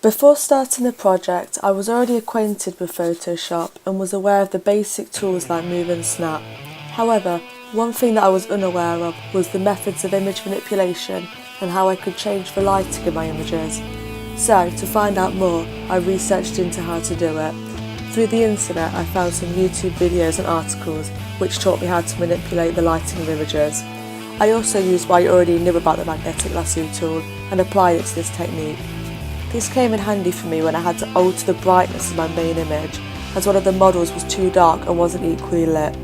Before starting the project, I was already acquainted with Photoshop and was aware of the basic tools like Move and Snap. However, one thing that I was unaware of was the methods of image manipulation and how I could change the lighting in my images. So, to find out more, I researched into how to do it. Through the internet, I found some YouTube videos and articles which taught me how to manipulate the lighting of images. I also used what I already knew about the magnetic lasso tool and applied it to this technique. This came in handy for me when I had to alter the brightness of my main image, as one of the models was too dark and wasn't equally lit.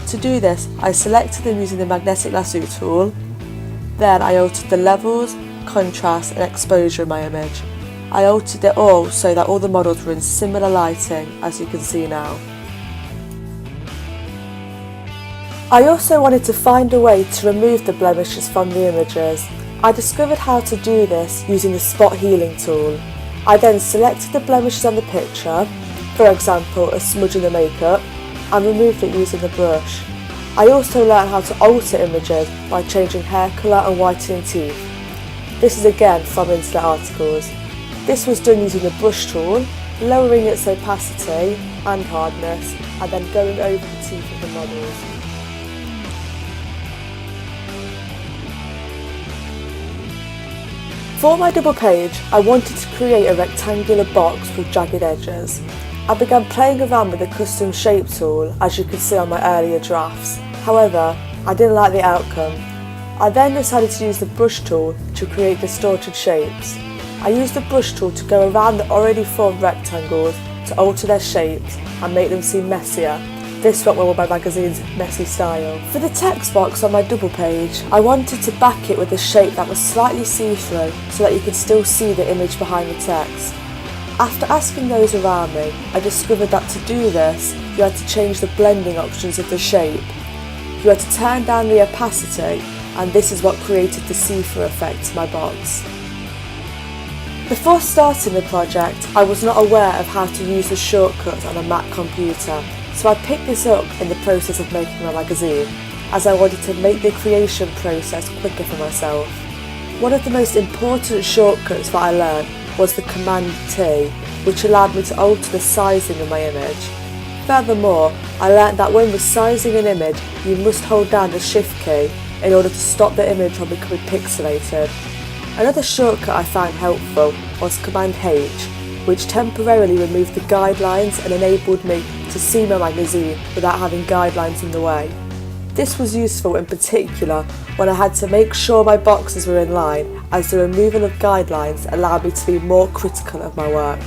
To do this, I selected them using the magnetic lasso tool. Then I altered the levels, contrast and exposure in my image. I altered it all so that all the models were in similar lighting, as you can see now. I also wanted to find a way to remove the blemishes from the images. I discovered how to do this using the spot healing tool. I then selected the blemishes on the picture, for example a smudge in the makeup, and removed it using the brush. I also learned how to alter images by changing hair colour and whitening teeth. This is again from internet articles. This was done using the brush tool, lowering its opacity and hardness, and then going over the teeth of the models. For my double page, I wanted to create a rectangular box with jagged edges. I began playing around with the custom shape tool, as you can see on my earlier drafts. However, I didn't like the outcome. I then decided to use the brush tool to create distorted shapes. I used the brush tool to go around the already formed rectangles to alter their shapes and make them seem messier. This went well with my magazine's messy style. For the text box on my double page, I wanted to back it with a shape that was slightly see-through so that you could still see the image behind the text. After asking those around me, I discovered that to do this, you had to change the blending options of the shape. You had to turn down the opacity, and this is what created the see-through effect to my box. Before starting the project, I was not aware of how to use the shortcuts on a Mac computer. So I picked this up in the process of making my magazine, as I wanted to make the creation process quicker for myself. One of the most important shortcuts that I learned was the Command T, which allowed me to alter the sizing of my image. Furthermore, I learned that when resizing an image, you must hold down the Shift key in order to stop the image from becoming pixelated. Another shortcut I found helpful was Command H, which temporarily removed the guidelines and enabled me to see my magazine without having guidelines in the way. This was useful in particular when I had to make sure my boxes were in line, as the removal of guidelines allowed me to be more critical of my work.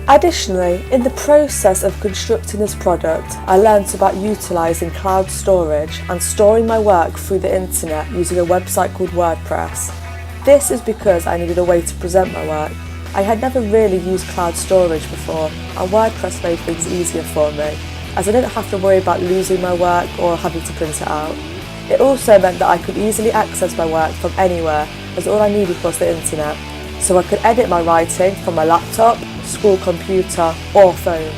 Additionally, in the process of constructing this product, I learnt about utilising cloud storage and storing my work through the internet using a website called WordPress. This is because I needed a way to present my work. I had never really used cloud storage before, and WordPress made things easier for me, as I didn't have to worry about losing my work or having to print it out. It also meant that I could easily access my work from anywhere, as all I needed was the internet, so I could edit my writing from my laptop, school computer or phone.